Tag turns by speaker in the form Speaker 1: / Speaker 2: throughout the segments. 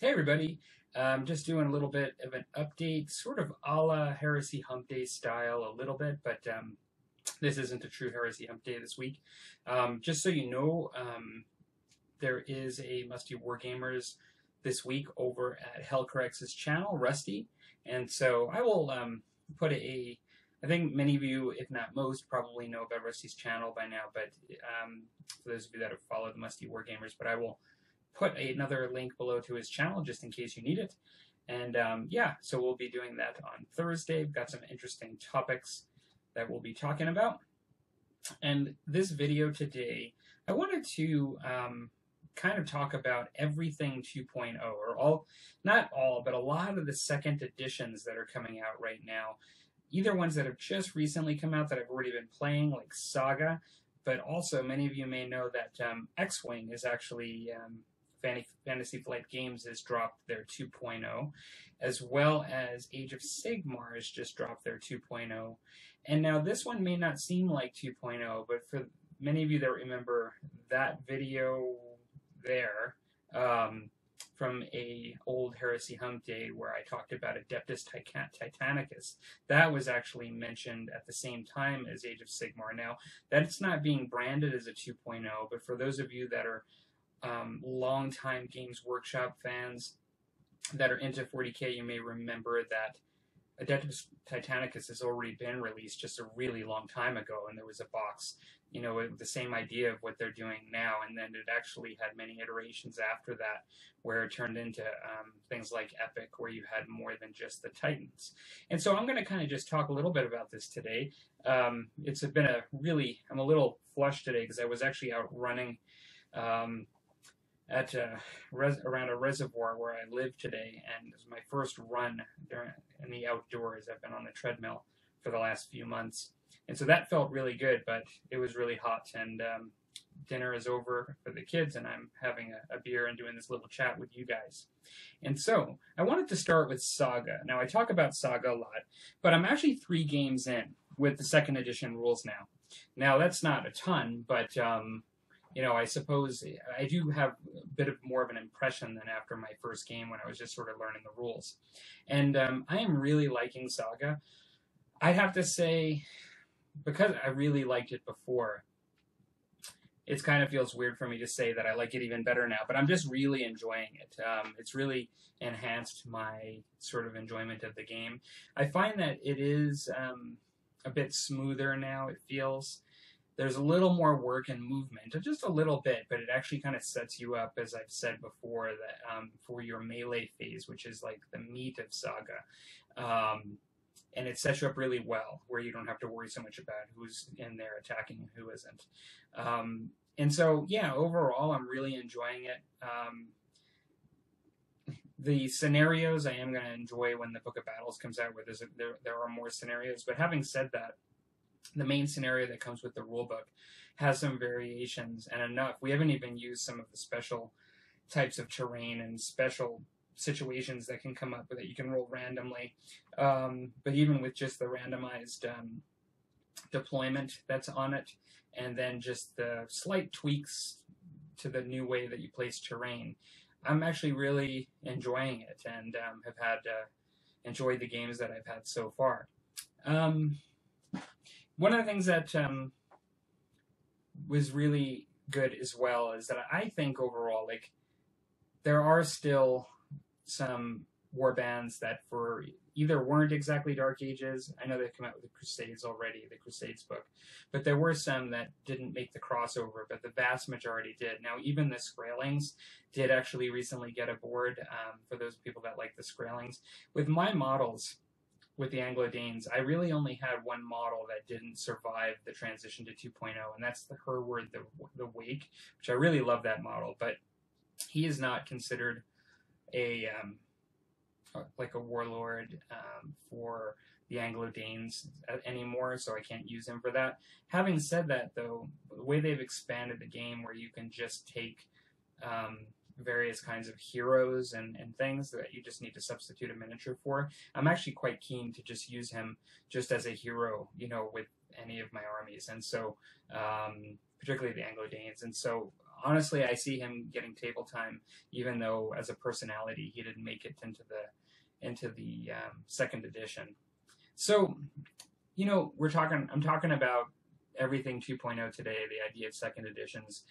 Speaker 1: Hey everybody, just doing a little bit of an update, sort of a la Heresy Hump Day style a little bit, but this isn't a true Heresy Hump Day this week. Just so you know, there is a Musty Wargamers this week over at Helcarexe's channel, Rusty, and so I will put I think many of you, if not most, probably know about Rusty's channel by now, but for those of you that have followed the Musty Wargamers, but I will put another link below to his channel just in case you need it. And yeah, so we'll be doing that on Thursday. We've got some interesting topics that we'll be talking about. And this video today, I wanted to kind of talk about everything 2.0, or all, not all, but a lot of the second editions that are coming out right now. Either ones that have just recently come out that I've already been playing, like Saga, but also many of you may know that X-Wing is actually Fantasy Flight Games has dropped their 2.0, as well as Age of Sigmar has just dropped their 2.0. And now this one may not seem like 2.0, but for many of you that remember that video there from a old Heresy Hump Day where I talked about Adeptus Titanicus, that was actually mentioned at the same time as Age of Sigmar. Now, that's not being branded as a 2.0, but for those of you that are long-time Games Workshop fans that are into 40k, you may remember that Adeptus Titanicus has already been released just a really long time ago, and there was a box, you know, with the same idea of what they're doing now, and then it actually had many iterations after that, where it turned into things like Epic, where you had more than just the Titans. And so I'm going to kind of just talk a little bit about this today. It's been I'm a little flushed today because I was actually out running at around a reservoir where I live today, and it was my first run in the outdoors. I've been on the treadmill for the last few months, and so that felt really good, but it was really hot, and dinner is over for the kids, and I'm having a beer and doing this little chat with you guys. And so I wanted to start with Saga. Now, I talk about Saga a lot, but I'm actually 3 games in with the second edition rules now. Now, that's not a ton, but you know, I suppose I do have a bit of more of an impression than after my first game when I was just sort of learning the rules. And I am really liking Saga. I have to say, because I really liked it before, it kind of feels weird for me to say that I like it even better now, but I'm just really enjoying it. It's really enhanced my sort of enjoyment of the game. I find that it is a bit smoother now, it feels. There's a little more work and movement, just a little bit, but it actually kind of sets you up, as I've said before, that for your melee phase, which is like the meat of Saga. And it sets you up really well, where you don't have to worry so much about who's in there attacking and who isn't. And so, yeah, overall, I'm really enjoying it. The scenarios I am going to enjoy when the Book of Battles comes out, where there are more scenarios. But having said that, the main scenario that comes with the rulebook has some variations and enough. We haven't even used some of the special types of terrain and special situations that can come up that you can roll randomly. But even with just the randomized deployment that's on it, and then just the slight tweaks to the new way that you place terrain, I'm actually really enjoying it, and have had enjoyed the games that I've had so far. One of the things that was really good as well is that I think overall, like, there are still some warbands that either weren't exactly Dark Ages. I know they've come out with the Crusades already, the Crusades book, but there were some that didn't make the crossover, but the vast majority did. Now, even the Skraelings did actually recently get a board, for those people that like the Skraelings. With my models, with the Anglo-Danes, I really only had one model that didn't survive the transition to 2.0, and that's the Herward the Wake, which I really love that model, but he is not considered a like a warlord for the Anglo-Danes anymore, so I can't use him for that. Having said that, though, the way they've expanded the game, where you can just take various kinds of heroes and things that you just need to substitute a miniature for, I'm actually quite keen to just use him just as a hero, you know, with any of my armies. And so, particularly the Anglo-Danes. And so honestly, I see him getting table time, even though as a personality he didn't make it into the second edition. So, you know, I'm talking about everything 2.0 today, the idea of second editions.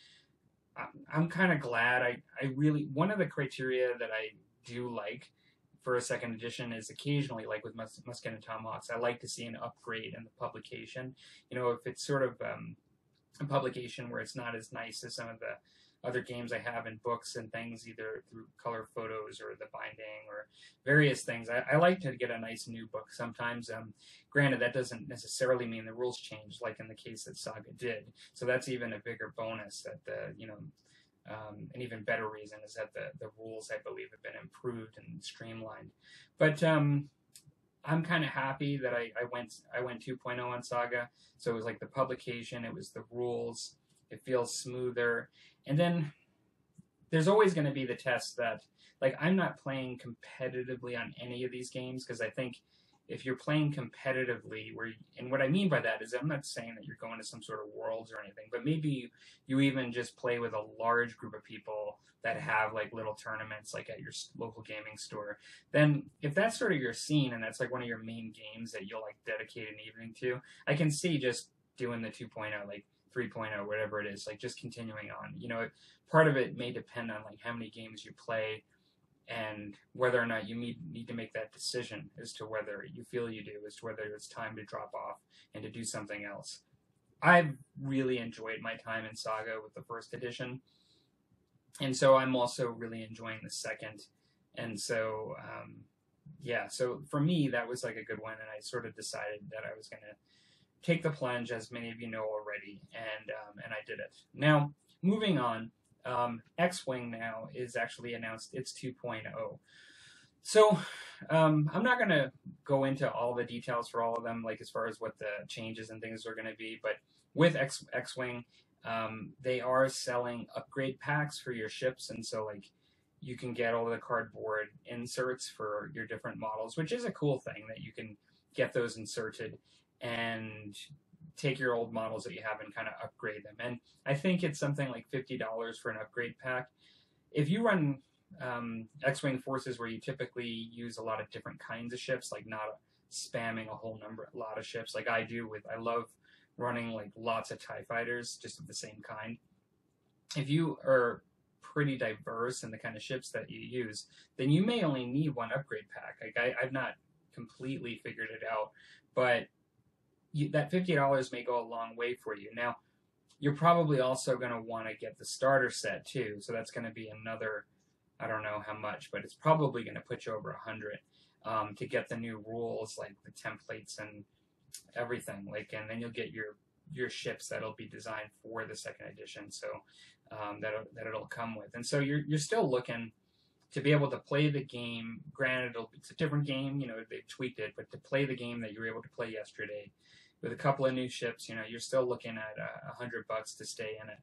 Speaker 1: I'm kind of glad. I really, one of the criteria that I do like for a second edition is occasionally, like with Musty and Tomahawks, I like to see an upgrade in the publication. You know, if it's sort of a publication where it's not as nice as some of the other games I have in books and things, either through color photos or the binding or various things. I like to get a nice new book sometimes. Granted, that doesn't necessarily mean the rules change, like in the case that Saga did. So that's even a bigger bonus that an even better reason is that the rules, I believe, have been improved and streamlined. But I'm kind of happy that I went 2.0 on Saga. So it was like the publication, it was the rules, it feels smoother. And then there's always going to be the test that, like, I'm not playing competitively on any of these games, because I think if you're playing competitively, and what I mean by that is I'm not saying that you're going to some sort of worlds or anything, but maybe you even just play with a large group of people that have like little tournaments like at your local gaming store. Then if that's sort of your scene and that's like one of your main games that you'll like dedicate an evening to, I can see just doing the 2.0, like 3.0, whatever it is, like just continuing on. You know, part of it may depend on like how many games you play and whether or not you need to make that decision as to whether you feel you do, as to whether it's time to drop off and to do something else. I've really enjoyed my time in Saga with the first edition, and so I'm also really enjoying the second. And so, yeah, so for me, that was like a good one, and I sort of decided that I was going to take the plunge, as many of you know already, and I did it. Now, moving on, X-Wing now is actually announced its 2.0. So I'm not going to go into all the details for all of them, like as far as what the changes and things are going to be, but with X-Wing, they are selling upgrade packs for your ships, and so like you can get all the cardboard inserts for your different models, which is a cool thing that you can get those inserted and take your old models that you have and kind of upgrade them. And I think it's something like $50 for an upgrade pack. If you run X-Wing forces where you typically use a lot of different kinds of ships, like not spamming a lot of ships like I do I love running like lots of TIE fighters just of the same kind. If you are pretty diverse in the kind of ships that you use, then you may only need one upgrade pack. Like I've not completely figured it out, but that $50 may go a long way for you. Now, you're probably also going to want to get the starter set too, so that's going to be another, I don't know how much, but it's probably going to put you over 100 to get the new rules, like the templates and everything. Like, and then you'll get your ships that'll be designed for the second edition, so that it'll come with. And so you're still looking to be able to play the game. Granted, it's a different game, you know, they've tweaked it, but to play the game that you were able to play yesterday with a couple of new ships, you know, you're still looking at $100 to stay in it.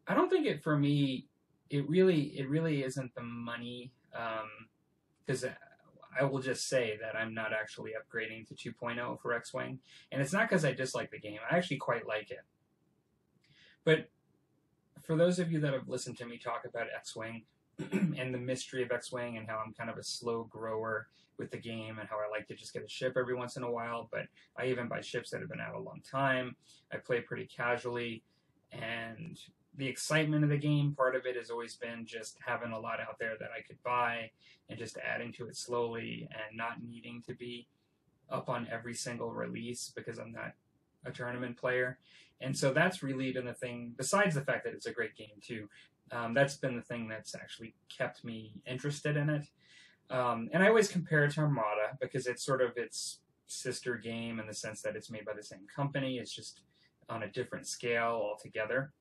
Speaker 1: I don't think for me, it really isn't the money, because I will just say that I'm not actually upgrading to 2.0 for X-Wing, and it's not because I dislike the game. I actually quite like it. But for those of you that have listened to me talk about X-Wing and the mystery of X-Wing and how I'm kind of a slow grower with the game and how I like to just get a ship every once in a while, but I even buy ships that have been out a long time. I play pretty casually, and the excitement of the game, part of it has always been just having a lot out there that I could buy and just adding to it slowly and not needing to be up on every single release because I'm not a tournament player. And so that's really been the thing, besides the fact that it's a great game too. That's been the thing that's actually kept me interested in it. And I always compare it to Armada because it's sort of its sister game in the sense that it's made by the same company. It's just on a different scale altogether.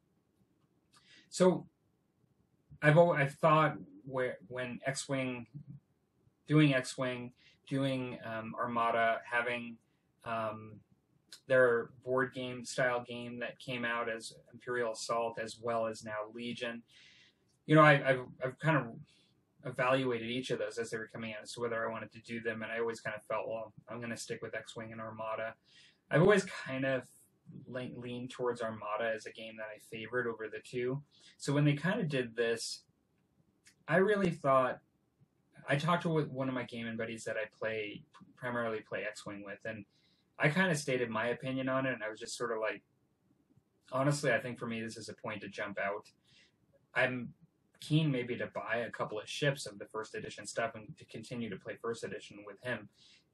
Speaker 1: So I've thought when X-Wing, doing Armada, having their board game style game that came out as Imperial Assault as well as now Legion, you know, I've kind of evaluated each of those as they were coming out as to whether I wanted to do them, and I always kind of felt, well, I'm going to stick with X-Wing and Armada. I've always kind of lean towards Armada as a game that I favored over the two. So when they kind of did this, I really thought, I talked to one of my gaming buddies that I primarily play X-Wing with, and I kind of stated my opinion on it, and I was just sort of like, honestly, I think for me this is a point to jump out. I'm keen maybe to buy a couple of ships of the first edition stuff and to continue to play first edition with him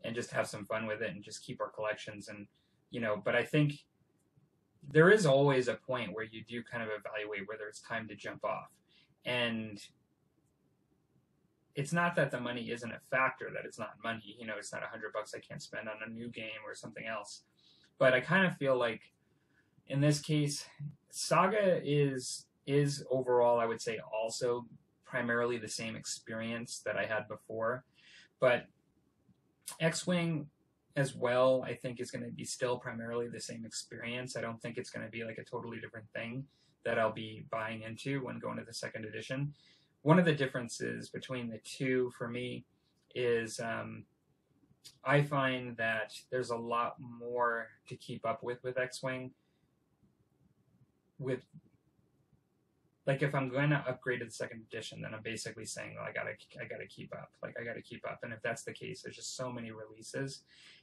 Speaker 1: and just have some fun with it and just keep our collections. And but I think there is always a point where you do kind of evaluate whether it's time to jump off. And it's not that the money isn't a factor, that it's not money. It's not $100 I can't spend on a new game or something else. But I kind of feel like in this case, Saga is overall, I would say, also primarily the same experience that I had before. But X-Wing as well, I think, is going to be still primarily the same experience. I don't think it's going to be like a totally different thing that I'll be buying into when going to the second edition. One of the differences between the two for me is I find that there's a lot more to keep up with X-Wing. Like, if I'm going to upgrade to the second edition, then I'm basically saying, well, I gotta keep up. Like, I gotta keep up. And if that's the case, there's just so many releases.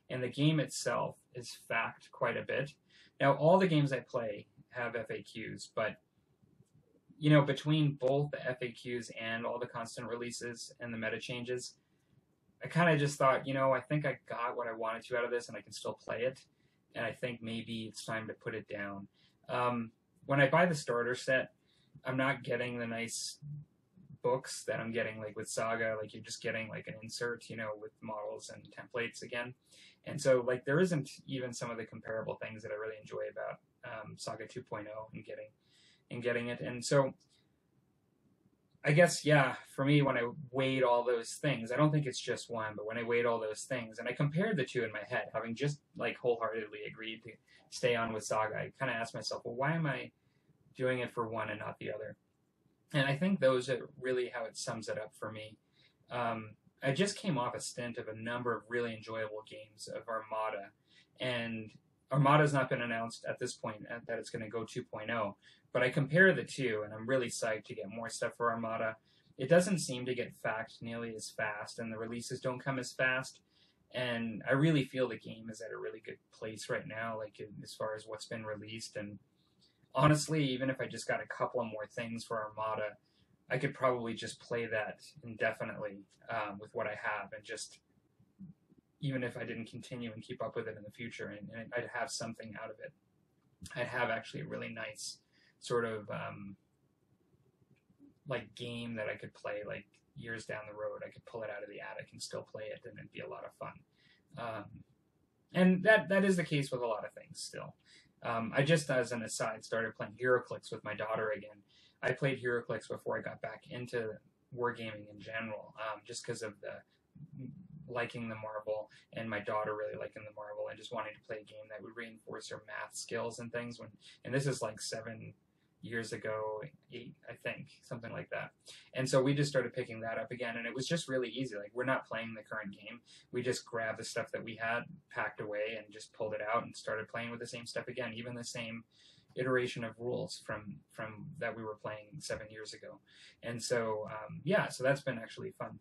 Speaker 1: And the game itself is fact quite a bit. Now, all the games I play have FAQs, but, between both the FAQs and all the constant releases and the meta changes, I kind of just thought, I think I got what I wanted to out of this, and I can still play it. And I think maybe it's time to put it down. When I buy the starter set, I'm not getting the nice books that I'm getting like with Saga. Like, you're just getting like an insert, with models and templates again. And so like there isn't even some of the comparable things that I really enjoy about Saga 2.0 and getting it. And so I guess, yeah, for me, when I weighed all those things, I don't think it's just one, but when I weighed all those things and I compared the two in my head, having just like wholeheartedly agreed to stay on with Saga, I kind of asked myself, well, why am I doing it for one and not the other? And I think those are really how it sums it up for me. I just came off a stint of a number of really enjoyable games of Armada, and Armada's not been announced at this point that it's going to go 2.0, but I compare the two, and I'm really psyched to get more stuff for Armada. It doesn't seem to get fact nearly as fast, and the releases don't come as fast, and I really feel the game is at a really good place right now, like as far as what's been released. And honestly, even if I just got a couple of more things for Armada, I could probably just play that indefinitely with what I have, and just, even if I didn't continue and keep up with it in the future, and I'd have something out of it. I'd have actually a really nice sort of like game that I could play like years down the road. I could pull it out of the attic and still play it, and it'd be a lot of fun. And that is the case with a lot of things still. I just, as an aside, started playing Helcarexe with my daughter again. I played Helcarexe before I got back into wargaming in general, just because of the liking the Marvel, and my daughter really liking the Marvel, and just wanting to play a game that would reinforce her math skills and things. And this is like 7 years ago, 8, I think, something like that. And so we just started picking that up again, and it was just really easy. Like, we're not playing the current game. We just grabbed the stuff that we had packed away and just pulled it out and started playing with the same stuff again, even the same iteration of rules from that we were playing 7 years ago. And so, yeah, so that's been actually fun.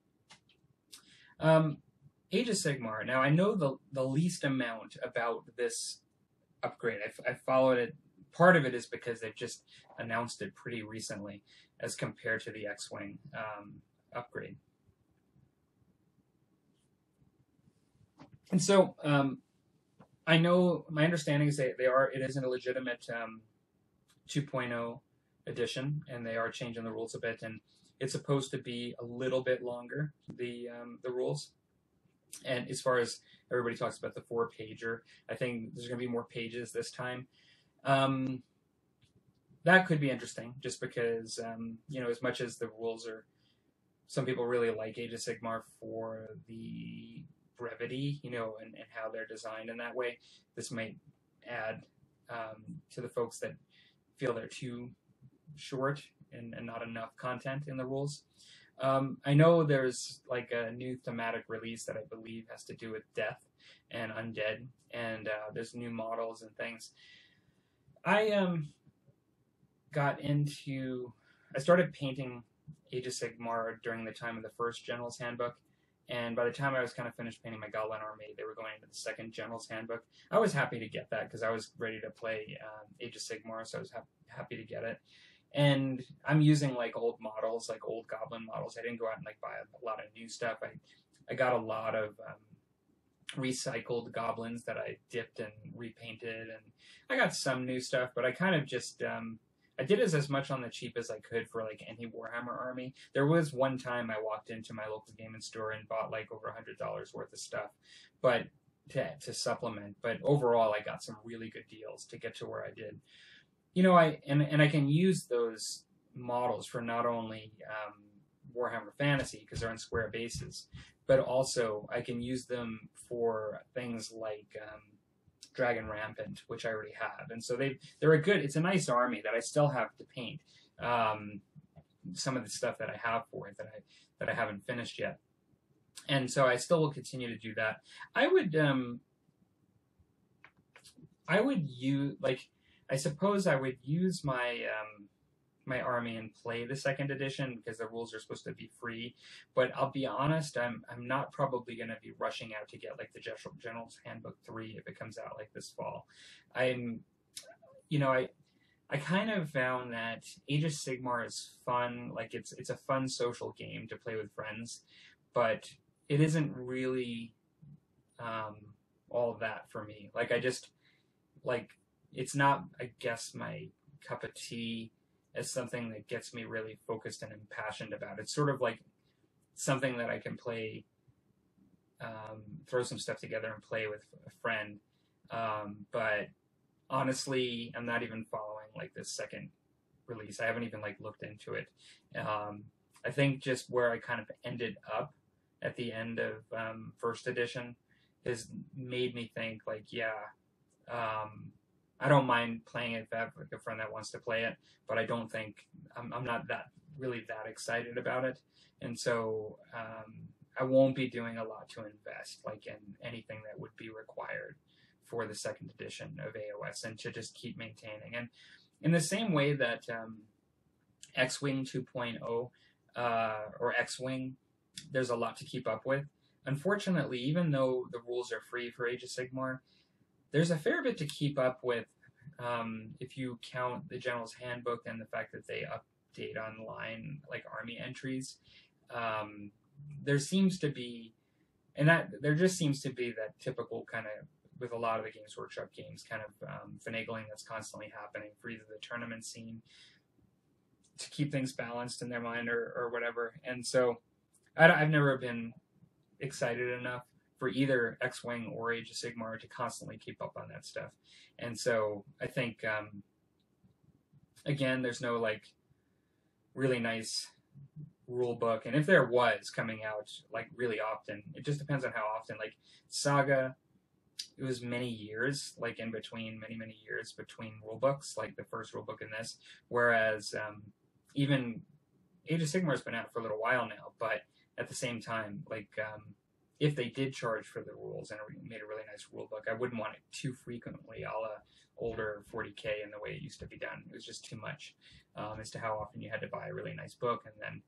Speaker 1: Age of Sigmar. Now, I know the least amount about this upgrade. I followed it. Part of it is because they've just announced it pretty recently as compared to the X-Wing upgrade. And so I know, my understanding is it is a legitimate 2.0 edition, and they are changing the rules a bit, and it's supposed to be a little bit longer, the rules. And as far as everybody talks about the 4-pager, I think there's going to be more pages this time. That could be interesting, just because, as much as the rules are, some people really like Age of Sigmar for the brevity, and how they're designed in that way. This might add to the folks that feel they're too short and not enough content in the rules. I know there's like a new thematic release that I believe has to do with death and undead, and there's new models and things. I got into, I started painting Age of Sigmar during the time of the first General's Handbook, and by the time I was kind of finished painting my Goblin army, they were going into the second General's Handbook. I was happy to get that because I was ready to play Age of Sigmar, so I was happy to get it. And I'm using like old models, like old Goblin models. I didn't go out and like buy a lot of new stuff. I got a lot of recycled goblins that I dipped and repainted, and I got some new stuff, but I kind of just I did as much on the cheap as I could for like any Warhammer army. There was one time I walked into my local gaming store and bought like over $100 worth of stuff, but to supplement. But overall, I got some really good deals to get to where I did. You know, I can use those models for not only Warhammer Fantasy because they're on square bases, but also I can use them for things like Dragon Rampant, which I already have, and so they're a good. It's a nice army that I still have to paint. Some of the stuff that I have for it that I haven't finished yet, and so I still will continue to do that. I would use like. I suppose I would use my my army and play the second edition because the rules are supposed to be free. But I'll be honest, I'm not probably going to be rushing out to get like the General's Handbook 3 if it comes out like this fall. You know, I kind of found that Age of Sigmar is fun. Like it's a fun social game to play with friends, but it isn't really all that for me. Like I just like. It's not, I guess, my cup of tea as something that gets me really focused and impassioned about. It's sort of like something that I can play, throw some stuff together and play with a friend. But honestly, I'm not even following like this second release. I haven't even like looked into it. I think just where I kind of ended up at the end of first edition has made me think like, yeah, I don't mind playing it if I have like a friend that wants to play it, but I don't think I'm not really that excited about it, and so I won't be doing a lot to invest like in anything that would be required for the second edition of AOS, and to just keep maintaining. And in the same way that X-Wing 2.0 or X-Wing, there's a lot to keep up with. Unfortunately, even though the rules are free for Age of Sigmar, there's a fair bit to keep up with if you count the General's Handbook and the fact that they update online like army entries. There seems to be, there just seems to be that typical kind of, with a lot of the Games Workshop games, kind of finagling that's constantly happening for either the tournament scene to keep things balanced in their mind or whatever. And so I've never been excited enough for either X-Wing or Age of Sigmar to constantly keep up on that stuff. And so I think, again, there's no like really nice rule book. And if there was coming out like really often, it just depends on how often. Like Saga, it was many years, like in between, many years between rule books, like the first rule book and this. Whereas even Age of Sigmar has been out for a little while now, but at the same time, like if they did charge for the rules and made a really nice rule book, I wouldn't want it too frequently, a la older 40K and the way it used to be done. It was just too much as to how often you had to buy a really nice book. And then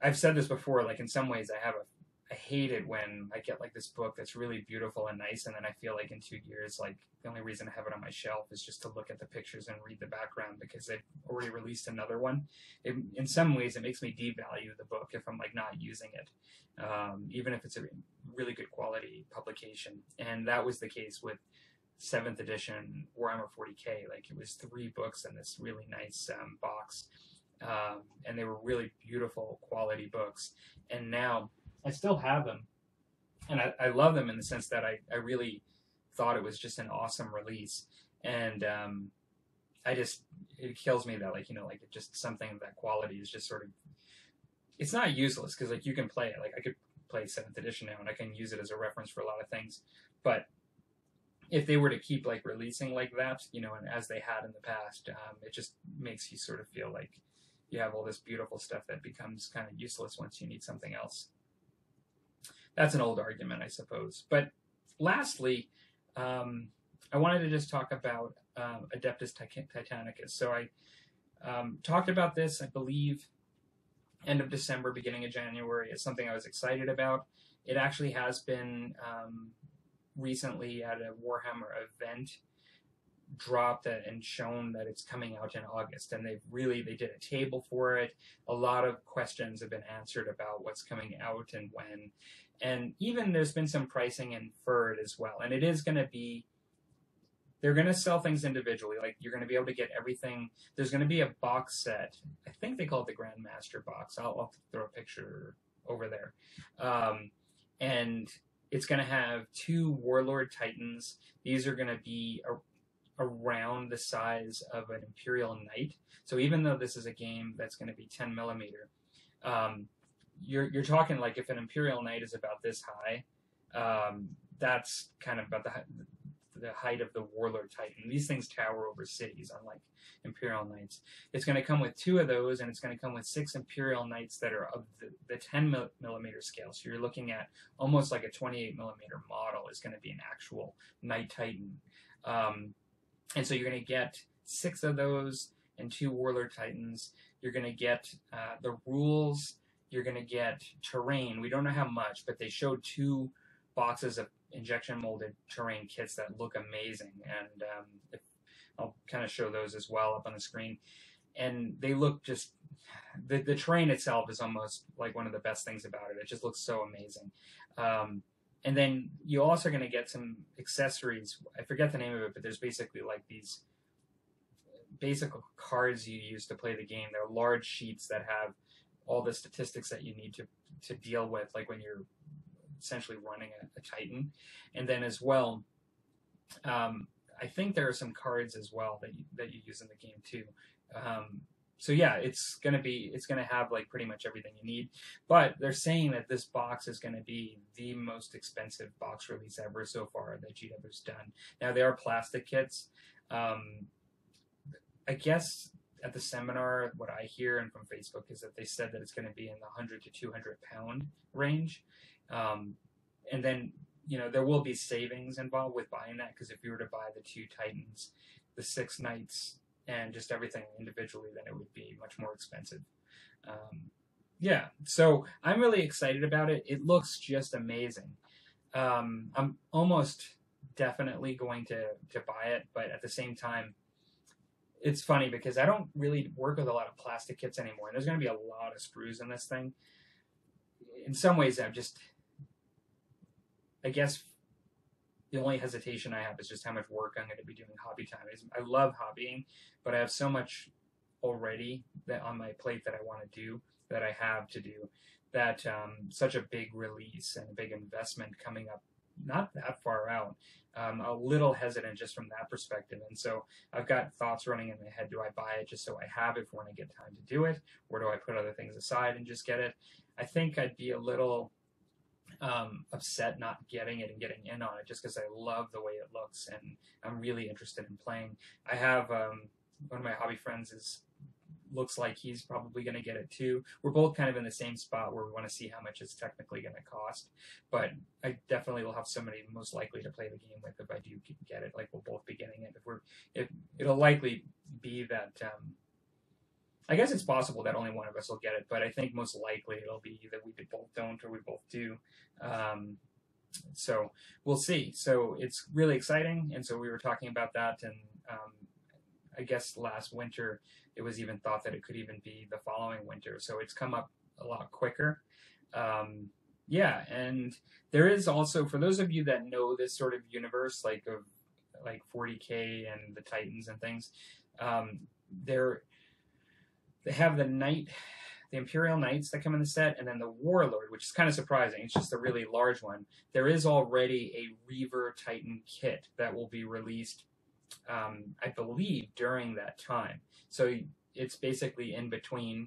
Speaker 1: I've said this before, like in some ways I hate it when I get like this book that's really beautiful and nice, and then I feel like in 2 years, like the only reason I have it on my shelf is just to look at the pictures and read the background because they've already released another one. In some ways, it makes me devalue the book if I'm like not using it, even if it's a really good quality publication. And that was the case with 7th edition Warhammer 40K. Like it was 3 books in this really nice box, and they were really beautiful quality books. And now I still have them, and I love them in the sense that I really thought it was just an awesome release. And it kills me that like, you know, like just something of that quality is just sort of, it's not useless because like you can play it. Like I could play 7th edition now and I can use it as a reference for a lot of things. But if they were to keep like releasing like that, you know, and as they had in the past, it just makes you sort of feel like you have all this beautiful stuff that becomes kind of useless once you need something else. That's an old argument, I suppose. But lastly, I wanted to just talk about Adeptus Titanicus. So I talked about this, I believe, end of December, beginning of January. It's something I was excited about. It actually has been recently at a Warhammer event dropped it and shown that it's coming out in August, and they did a table for it. A lot of questions have been answered about what's coming out and when, and even there's been some pricing inferred as well. And it is going to be, they're going to sell things individually. Like, you're going to be able to get everything. There's going to be a box set. I think they call it the Grandmaster box. I'll throw a picture over there. And it's going to have 2 Warlord Titans. These are going to be around the size of an Imperial Knight. So even though this is a game that's going to be 10 millimeter, you're talking like if an Imperial Knight is about this high, that's kind of about the height of the Warlord Titan. These things tower over cities, unlike Imperial Knights. It's going to come with 2 of those, and it's going to come with 6 Imperial Knights that are of the 10 millimeter scale. So you're looking at almost like a 28 millimeter model is going to be an actual Knight Titan. And so you're going to get 6 of those and 2 Warlord Titans. You're going to get the rules. You're going to get terrain. We don't know how much, but they showed 2 boxes of injection molded terrain kits that look amazing, and I'll kind of show those as well up on the screen. And they look just, the terrain itself is almost like one of the best things about it. It just looks so amazing. And then you're also going to get some accessories. I forget the name of it, but there's basically like these basic cards you use to play the game. They're large sheets that have all the statistics that you need to deal with, like when you're essentially running a Titan. And then as well, I think there are some cards as well that you use in the game too. So yeah, it's gonna have like pretty much everything you need. But they're saying that this box is gonna be the most expensive box release ever so far that GW's done. Now, they are plastic kits. I guess at the seminar, what I hear and from Facebook is that they said that it's going to be in the 100 to 200 pound range. And then, there will be savings involved with buying that, because if you were to buy the 2 Titans, the 6 Knights, and just everything individually, then it would be much more expensive. Yeah, so I'm really excited about it. It looks just amazing. I'm almost definitely going to buy it, but at the same time, it's funny because I don't really work with a lot of plastic kits anymore, and there's going to be a lot of sprues in this thing. In some ways, I guess the only hesitation I have is just how much work I'm going to be doing hobby time. I love hobbying, but I have so much already that on my plate that I want to do, that I have to do, that such a big release and a big investment coming up, not that far out, a little hesitant just from that perspective. And so I've got thoughts running in my head. Do I buy it just so I have it for when I get time to do it? Or do I put other things aside and just get it? I think I'd be a little upset not getting it and getting in on it, just because I love the way it looks and I'm really interested in playing. I have one of my hobby friends looks like he's probably going to get it too. We're both kind of in the same spot where we want to see how much it's technically going to cost, but I definitely will have somebody most likely to play the game with if I do get it. Like, we'll both be getting it. It'll likely be that I guess it's possible that only one of us will get it, but I think most likely it'll be either we both don't or we both do. So we'll see. So it's really exciting, and so we were talking about that, and I guess last winter it was even thought that it could even be the following winter. So it's come up a lot quicker. Yeah, and there is also, for those of you that know this sort of universe, like 40K and the Titans and things, they have the Imperial Knights that come in the set, and then the Warlord, which is kind of surprising. It's just a really large one. There is already a Reaver Titan kit that will be released, I believe, during that time. So it's basically in between.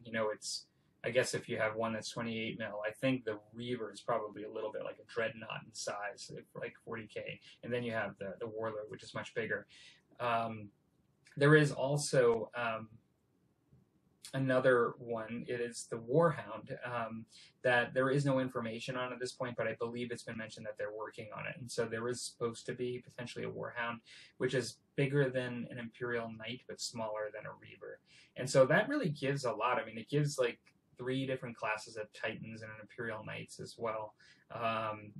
Speaker 1: I guess if you have one that's 28 mil, I think the Reaver is probably a little bit like a Dreadnought in size, like 40K. And then you have the Warlord, which is much bigger. There is also another one. It is the Warhound, that there is no information on at this point, but I believe it's been mentioned that they're working on it. And so there is supposed to be potentially a Warhound, which is bigger than an Imperial Knight, but smaller than a Reaver. And so that really gives a lot. I mean, it gives like 3 different classes of Titans and an Imperial Knights as well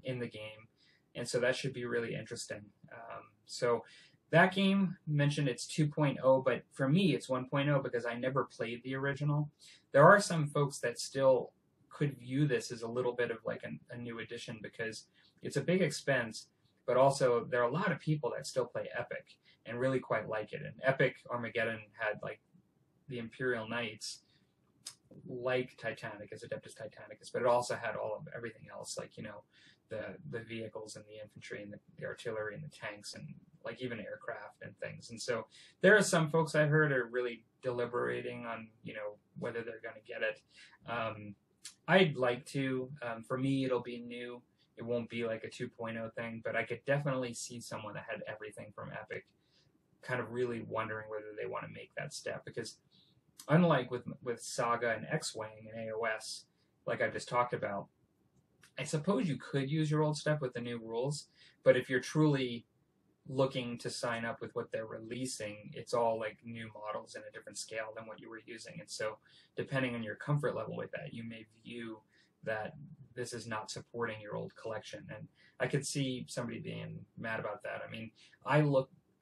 Speaker 1: in the game. And so that should be really interesting. So that game mentioned it's 2.0, but for me it's 1.0 because I never played the original. There are some folks that still could view this as a little bit of like a new edition because it's a big expense, but also there are a lot of people that still play Epic and really quite like it. And Epic Armageddon had like the Imperial Knights, like Titanicus, Adeptus Titanicus, but it also had all of everything else, like, you know, the vehicles and the infantry and the artillery and the tanks and like even aircraft and things. And so there are some folks I heard are really deliberating on, you know, whether they're going to get it. I'd like to. For me, it'll be new. It won't be like a 2.0 thing, but I could definitely see someone that had everything from Epic kind of really wondering whether they want to make that step, because unlike with Saga and X-Wing and AOS, like I've just talked about, I suppose you could use your old stuff with the new rules, but if you're truly looking to sign up with what they're releasing, it's all like new models in a different scale than what you were using. And so depending on your comfort level with that, you may view that this is not supporting your old collection. And I could see somebody being mad about that. I mean, I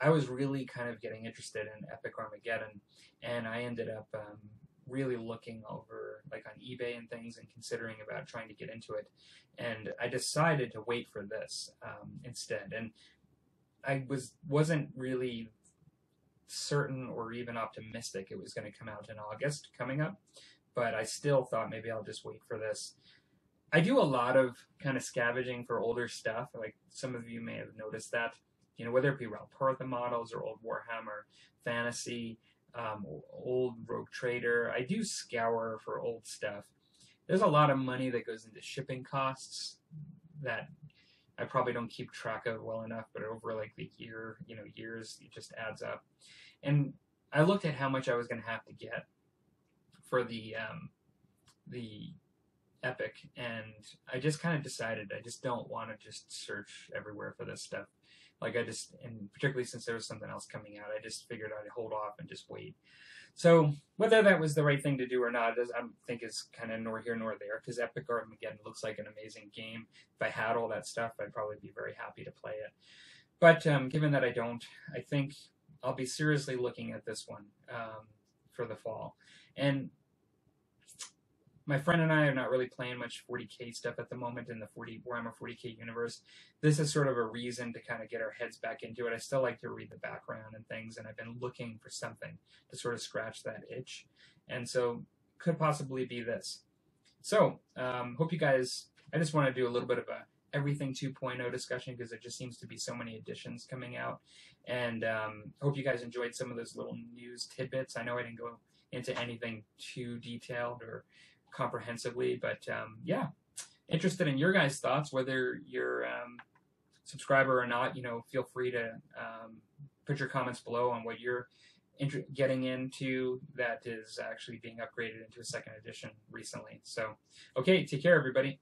Speaker 1: was really kind of getting interested in Epic Armageddon, and I ended up really looking over like on eBay and things and considering about trying to get into it. And I decided to wait for this instead. And I wasn't really certain or even optimistic it was going to come out in August coming up, but I still thought maybe I'll just wait for this. I do a lot of kind of scavenging for older stuff, like some of you may have noticed that, you know, whether it be Ralpartha models or old Warhammer Fantasy, old Rogue Trader. I do scour for old stuff. There's a lot of money that goes into shipping costs that I probably don't keep track of well enough, but over like the years, it just adds up. And I looked at how much I was going to have to get for the Epic, and I just kind of decided I just don't want to just search everywhere for this stuff. Like and particularly since there was something else coming out, I just figured I'd hold off and just wait. So whether that was the right thing to do or not, I think is kind of nor here nor there, because Epic Armageddon looks like an amazing game. If I had all that stuff, I'd probably be very happy to play it. But given that I don't, I think I'll be seriously looking at this one for the fall. And my friend and I are not really playing much 40K stuff at the moment in the Warhammer 40K universe. This is sort of a reason to kind of get our heads back into it. I still like to read the background and things, and I've been looking for something to sort of scratch that itch. And so could possibly be this. So hope you guys, I just want to do a little bit of a everything 2.0 discussion because there just seems to be so many additions coming out. And hope you guys enjoyed some of those little news tidbits. I know I didn't go into anything too detailed or comprehensively, but yeah, interested in your guys' thoughts, whether you're subscriber or not. You know, feel free to put your comments below on what you're getting into that is actually being upgraded into a second edition recently. So, okay, take care, everybody.